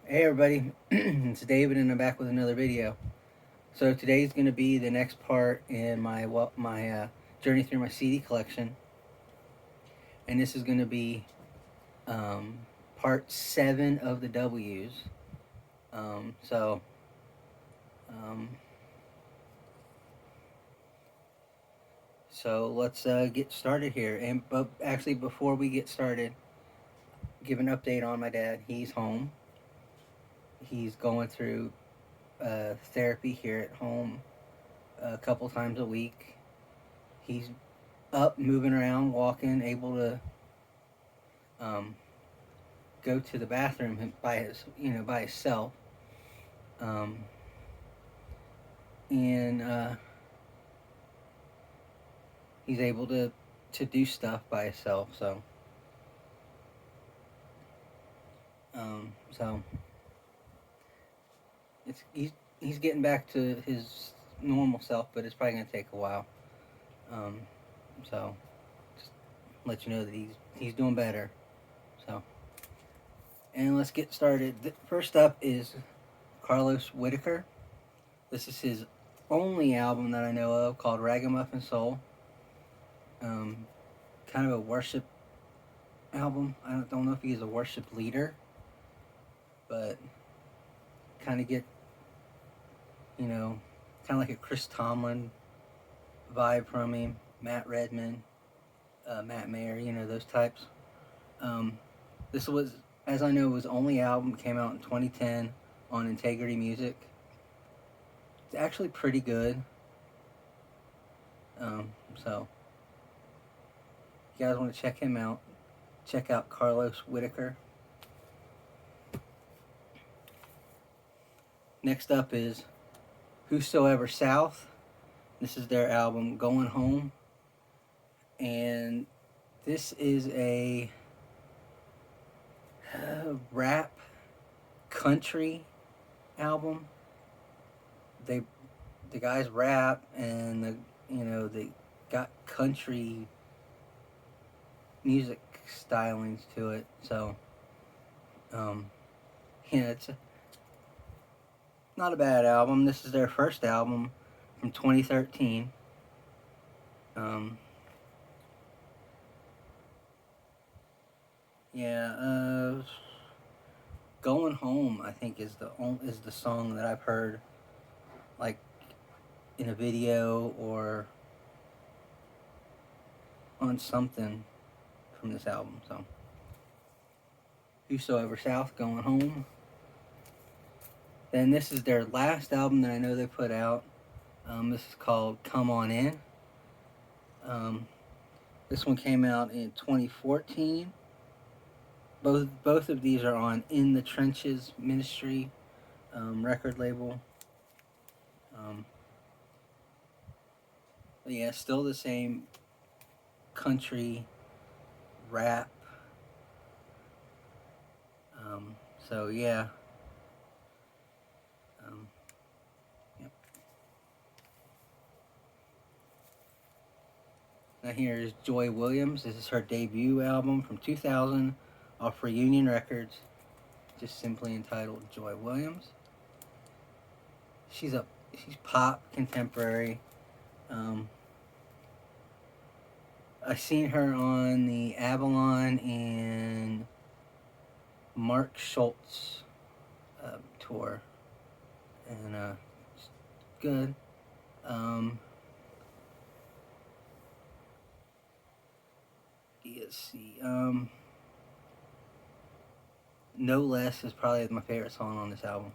Hey everybody, it's David and I'm back with another video. So today's going to be the next part in my journey through my CD collection, and this is going to be um, part 7 of the W's. Um, so um, so let's get started here. And but actually, before we get started, give an update on my dad. He's home. He's going through therapy here at home a couple times a week. He's up, moving around, walking, able to um, go to the bathroom by himself, um, and he's able to do stuff by himself. So it's he's getting back to his normal self, but it's probably gonna take a while. Um, so just let you know that he's doing better. So and let's get started. First up is Carlos Whitaker. This is his only album that I know of called Ragamuffin Soul. Um, Kind of a worship album. I don't know if he's a worship leader, but kind of get, you know, kind of like a Chris Tomlin vibe from him, Matt Redman, Matt Mayer, those types. Um, this was, as I know, his only album. Came out in 2010 on Integrity Music. It's actually pretty good. So, if you guys want to check him out, check out Carlos Whitaker. Next up is Whosoever South. This is their album Going Home. And this is a rap country album. They the guys rap and they got country music stylings to it. So it's not a bad album. This is their first album from 2013. Um, yeah, Going Home I think is the song that I've heard like in a video or on something from this album. So Whosoever South, Going Home. Then this is their last album that I know they put out. This is called Come On In. Um, this one came out in 2014. Both of these are on In the Trenches Ministry record label. Um, yeah, still the same country rap. So yeah. Um, yep. Now here is Joy Williams. This is her debut album from 2000 off Reunion Records, just simply entitled Joy Williams. She's pop contemporary. Um, I seen her on the Avalon and Mark Schultz tour, and it's good. Um, let's see. No Less is probably my favorite song on this album.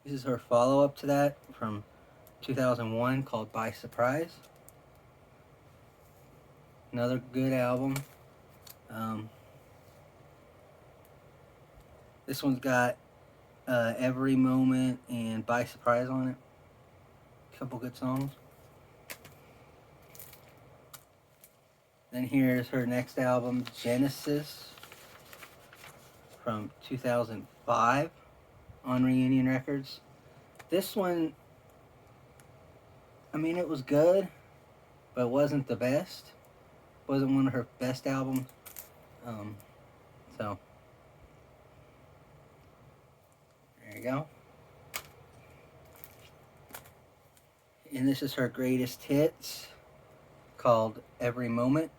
This is her follow up to that from 2001 called By Surprise. Another good album. This one's got Every Moment and By Surprise on it. A couple good songs. Then here's her next album, Genesis, from 2005 on Reunion Records. This one, I mean, it was good, but it wasn't the best. Wasn't one of her best albums. So there you go. And this is her greatest hits, called Every Moment.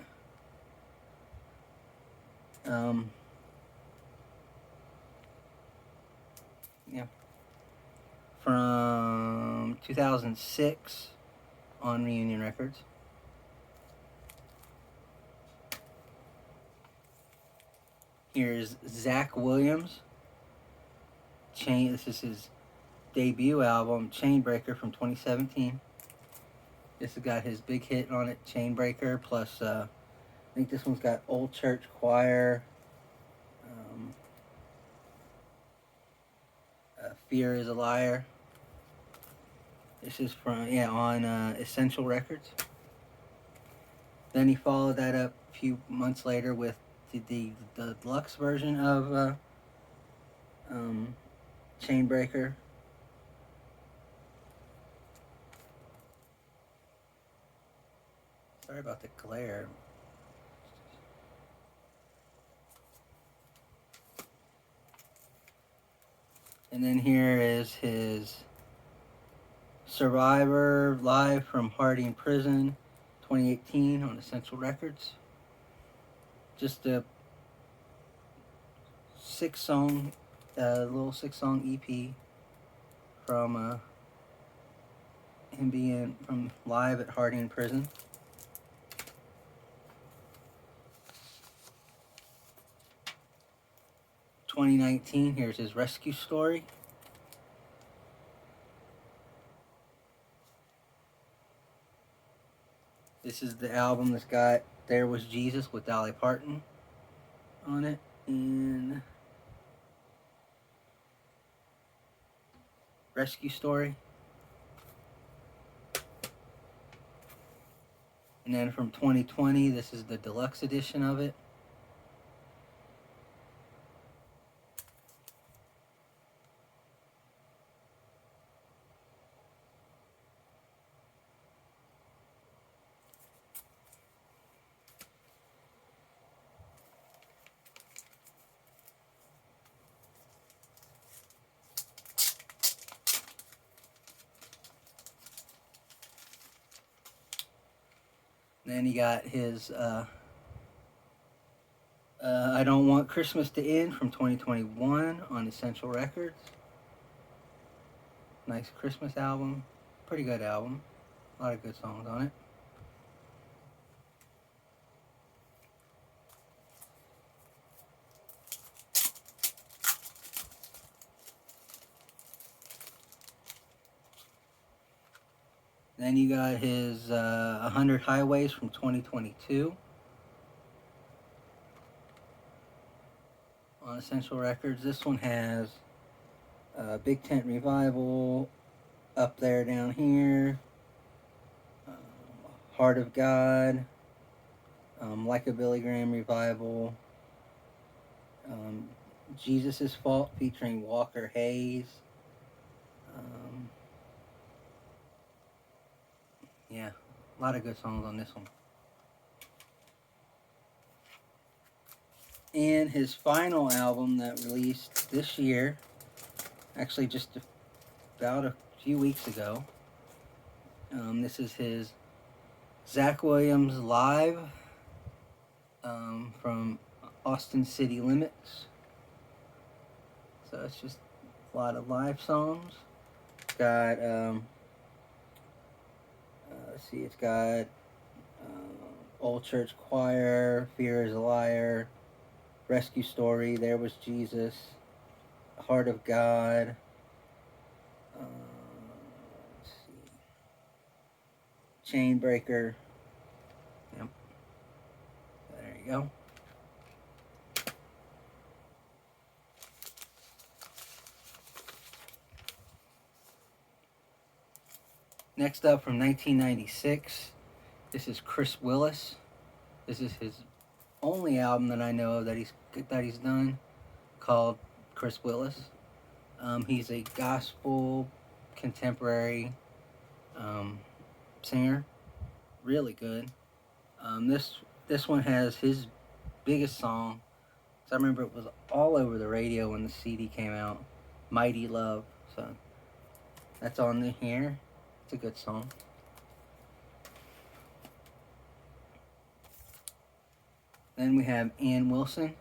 Um, yeah, from 2006 on Reunion Records. Here's Zach Williams. This is his debut album, Chainbreaker, from 2017. This has got his big hit on it, Chainbreaker, plus I think this one's got Old Church Choir, Fear is a Liar. This is from, on Essential Records. Then he followed that up a few months later with the deluxe version of Chainbreaker. Sorry about the glare. And then here is his Survivor live from Harding Prison 2018 on Essential Records. Just a little 6-song EP from him being from live at Harding Prison. (2019) Here's his Rescue Story. This is the album that's got There Was Jesus with Dolly Parton on it. And Rescue Story. And then from 2020, this is the deluxe edition of it. Then you got his I Don't Want Christmas to End from 2021 on Essential Records. Nice Christmas album. Pretty good album. A lot of good songs on it. Then you got his 100 Highways from 2022 on Essential Records. This one has Big Tent Revival, Up There Down Here, Heart of God, Like a Billy Graham Revival, Jesus' Fault featuring Walker Hayes. Yeah, a lot of good songs on this one. And his final album that released this year, actually just about a few weeks ago. This is his Zach Williams Live from Austin City Limits. So it's just a lot of live songs. Got let's see, it's got Old Church Choir, Fear is a Liar, Rescue Story, There Was Jesus, Heart of God. Let's see, Chainbreaker. Yep. There you go. Next up, from 1996, this is Chris Willis. This is his only album that I know of that he's done, called Chris Willis. He's a gospel contemporary singer, really good. This one has his biggest song, So I remember it was all over the radio when the CD came out. Mighty Love. So that's on here. It's a good song. Then we have Ann Wilson.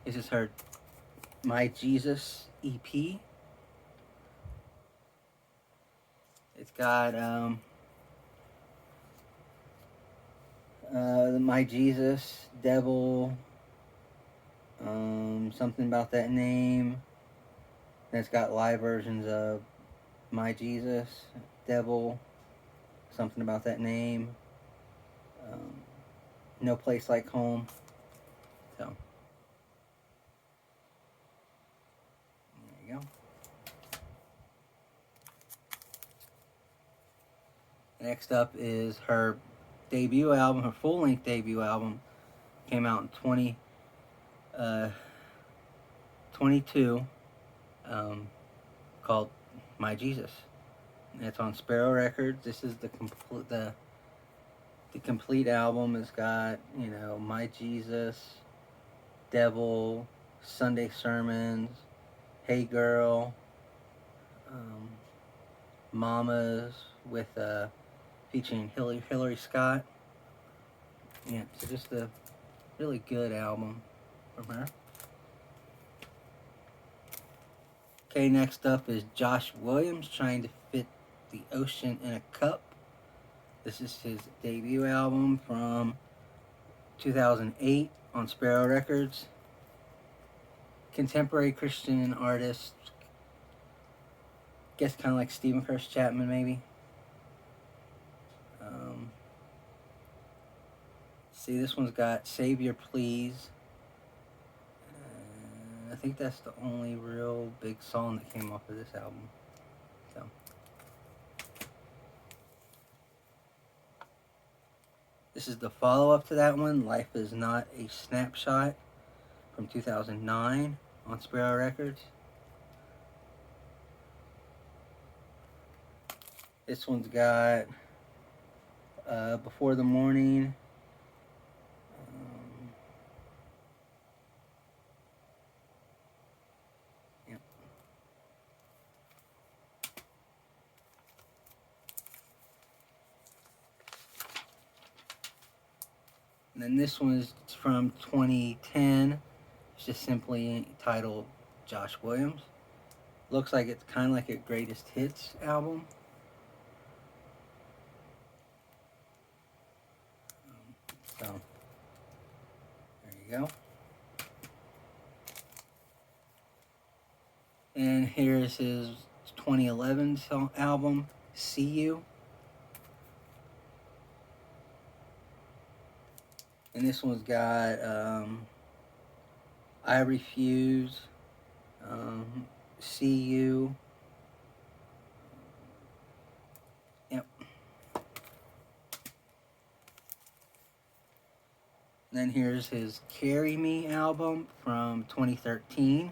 This is her My Jesus EP. It's got My Jesus, Devil, something about that name. Then it's got live versions of My Jesus, Devil, something about that name, No Place Like Home. So there you go. Next up is her debut album, her full-length debut album. Came out in 2022, called My Jesus. And it's on Sparrow Records. This is the complete album. It's got, My Jesus, Devil, Sunday Sermons, Hey Girl, Mamas with featuring Hillary Scott. Yeah, so just a really good album from her. Okay, next up is Josh Williams, Trying to Fit the Ocean in a Cup. This is his debut album from 2008 on Sparrow Records. Contemporary Christian artist, guess kind of like Stephen Curtis Chapman maybe. See, this one's got Savior Please. I think that's the only real big song that came off of this album. So this is the follow-up to that one, Life Is Not a Snapshot, from 2009 on Sparrow Records. This one's got Before the Morning, yep. And then this one is from 2010. It's just simply titled Josh Williams. Looks like it's kind of like a greatest hits album. So there you go. And here's his 2011 album, See You. And this one's got I Refuse, See You. Yep. And then here's his Carry Me album from 2013.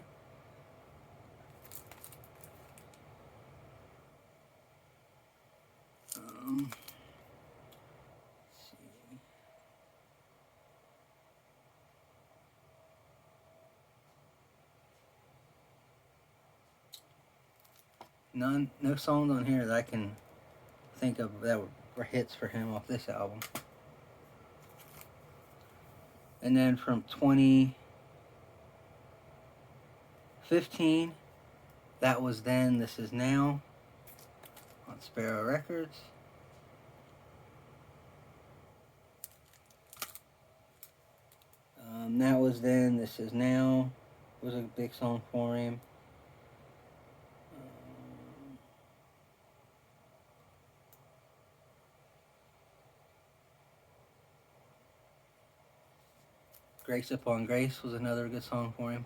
No songs on here that I can think of that were hits for him off this album. And then from 2015, That Was Then, This Is Now on Sparrow Records. That Was Then, This Is Now was a big song for him. Grace Upon Grace was another good song for him.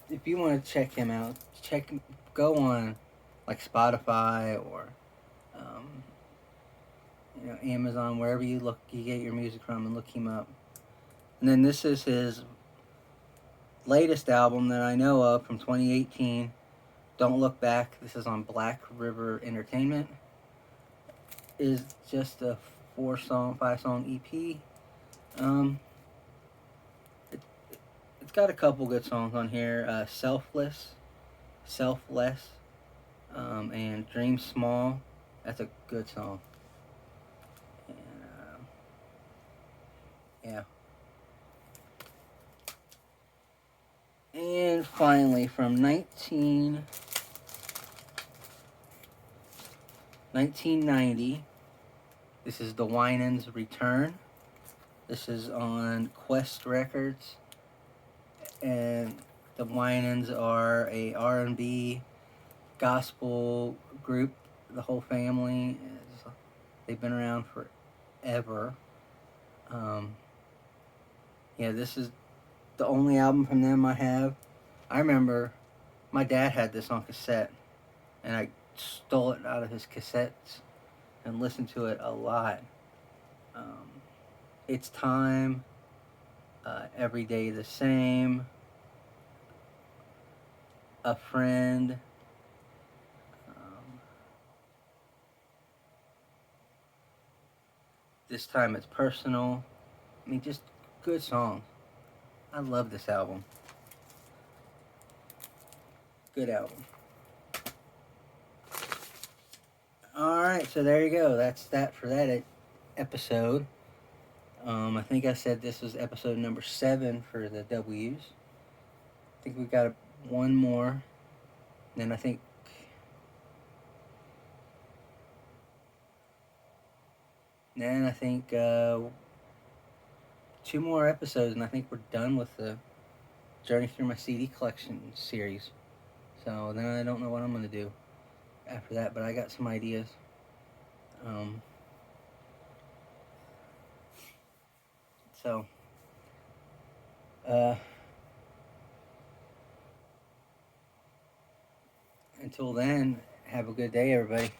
If you want to check him out, go on like Spotify or Amazon, wherever you get your music from, and look him up. And then this is his latest album that I know of from 2018, Don't Look Back. This is on Black River Entertainment. Is just a 5 song EP. Um, it, it's got a couple good songs on here. Selfless, and Dream Small. That's a good song. And yeah. And finally, from 1990, this is the Winans Return. This is on Quest Records, and the Winans are a R&B gospel group. The whole family they've been around forever. Yeah, this is the only album from them I have. I remember my dad had this on cassette, and I stole it out of his cassettes and listened to it a lot. Um, it's Time, Every Day the Same, A Friend. This Time It's Personal. I mean, just good songs. I love this album. Good album. Alright, so there you go. That's that for that episode. I think I said this was episode number 7 for the W's. I think we got one more. Then I think two more episodes, and I think we're done with the Journey Through My CD Collection series. So then I don't know what I'm going to do after that, but I got some ideas. So, until then, have a good day, everybody.